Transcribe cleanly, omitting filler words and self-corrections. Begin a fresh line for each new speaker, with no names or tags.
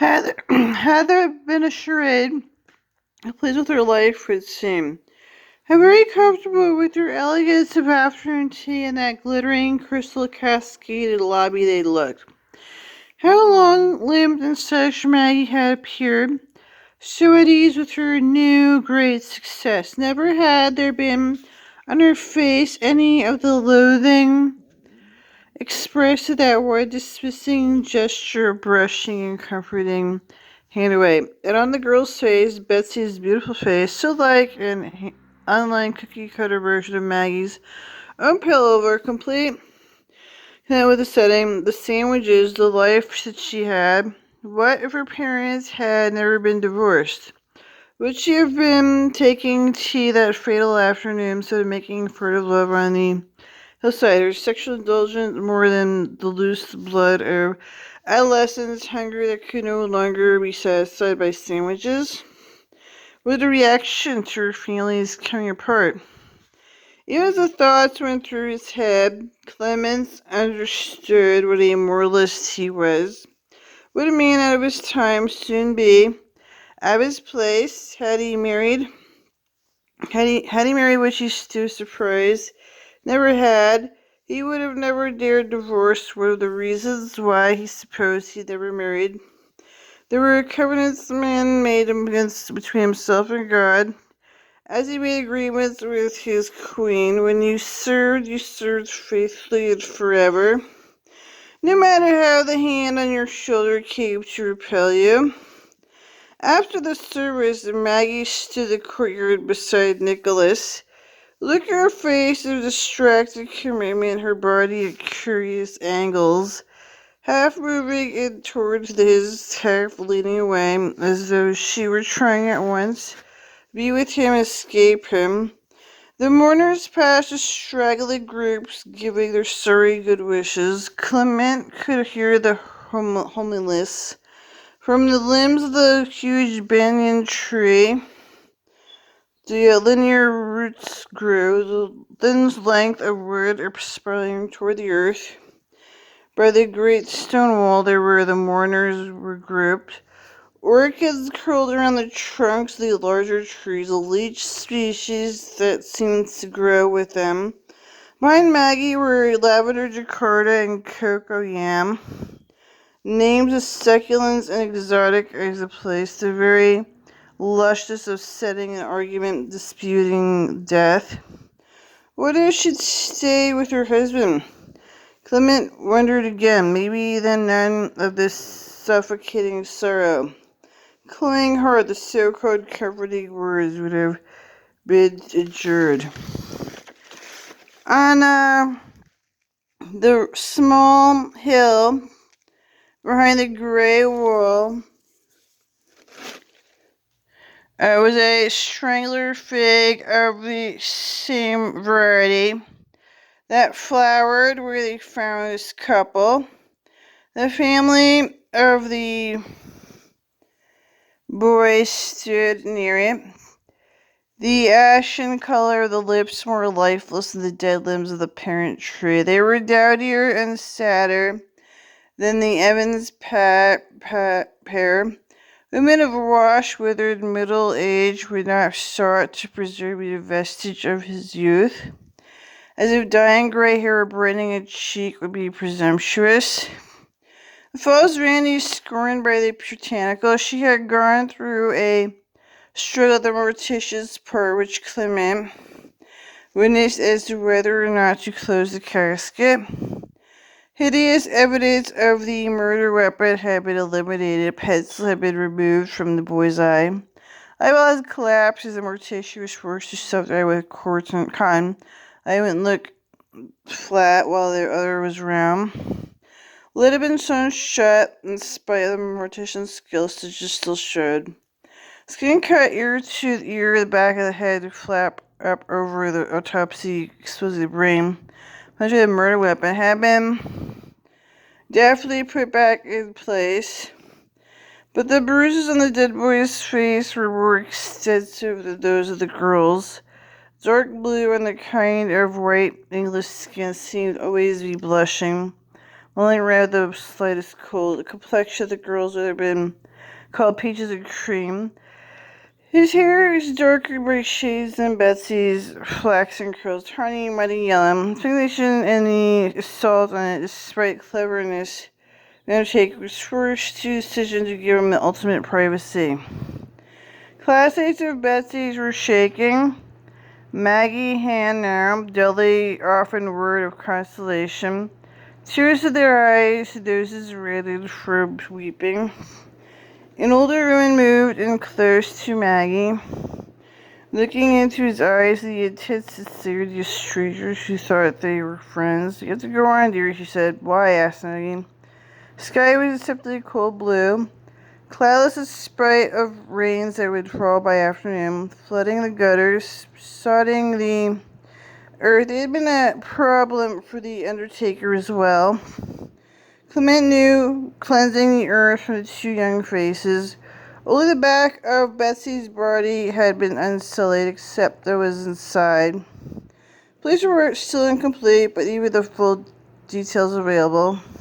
Had there been a charade, a place with her life would seem. How very comfortable with your elegance of afternoon tea and that glittering crystal cascaded lobby they looked. How long-limbed and such Maggie had appeared, so at ease with her new great success. Never had there been on her face any of the loathing expressed to that word dismissing gesture, brushing and comforting hand away. And on the girl's face, Betsy's beautiful face, so like an online cookie cutter version of Maggie's own pillover, complete with the setting, the sandwiches, the life that she had. What if her parents had never been divorced? Would she have been taking tea that fatal afternoon instead of making furtive love on the hillside? Her sexual indulgence more than the loose blood of adolescence, hunger that could no longer be satisfied by sandwiches? What a reaction to her feelings coming apart. Even as the thoughts went through his head, Clemens understood what a moralist he was. Would a man out of his time soon be out of his place? Had he married what she still surprised? Never had. He would have never dared divorce. What are the reasons why he supposed he never married? There were covenants man made against between himself and God, as he made agreements with his queen. When you served faithfully and forever, no matter how the hand on your shoulder came to repel you. After the service, Maggie stood in the courtyard beside Nicholas. Look at her face of distracted commitment, her body at curious angles, half moving in towards his, half leaning away, as though she were trying at once be with him, escape him. The mourners passed in straggling groups, giving their sorry good wishes. Clement could hear the homeliness from the limbs of the huge banyan tree. The linear roots grew, the thin length of wood spiraling toward the earth. By the great stone wall there where the mourners were grouped, orchids curled around the trunks of the larger trees, a leech species that seemed to grow with them. Behind Maggie were lavender jacarta and cocoa yam, names as succulents and exotic as the place, the very lushness of setting an argument disputing death. What if she'd stay with her husband? Clement wondered again. Maybe then none of this suffocating sorrow, clinging hard, the so-called comforting words would have been endured. On the small hill behind the gray wall was a strangler fig of the same variety that flowered where they found this couple. The family of the boy stood near it, the ashen color of the lips more lifeless than the dead limbs of the parent tree. They were dowdier and sadder than the Evans pair. Women of washed, withered middle age would not have sought to preserve a vestige of his youth, as if dyeing gray hair or brightening a cheek would be presumptuous. The false vanity scorned by the puritanical, she had gone through a struggle, the morticious part which Clement witnessed as to whether or not to close the casket. Hideous evidence of the murder weapon had been eliminated. A pencil had been removed from the boy's eye. Eyeball had collapsed as the mortician was forced to stuff the eye with cotton. I wouldn't look flat while the other was round. Lid had been sewn shut, in spite of the mortician's skill, stitches still showed. Skin cut ear to ear, the back of the head flap up over the autopsy, exposing the brain. Much of the murder weapon had been deftly put back in place, but the bruises on the dead boy's face were more extensive than those of the girl's. Dark blue and the kind of white English skin seemed always to be blushing, only red the slightest cold. The complexion of the girls would have been called Peaches and Cream. His hair is darker bright shades than Betsy's flaxen curls, tiny, muddy yellow. Speculation and the assault on it, despite cleverness, the Undertaker was forced to decision to give him the ultimate privacy. Classmates of Betsy's were shaking. Maggie, hand narrowed, dully offering a word of consolation. Tears to their eyes, noses reddened from weeping. An older woman moved in close to Maggie, looking into his eyes, the intense sincerity of strangers who thought they were friends. "You have to go on, dear," she said. "Why?" asked Maggie. The sky was simply cold blue, cloudless in spite of rains that would fall by afternoon, flooding the gutters, sodding the earth. It had been a problem for the Undertaker as well. Clement knew, cleansing the earth from the two young faces. Only the back of Betsy's body had been unsullied, except that was inside. Police report still incomplete, but even the full details available.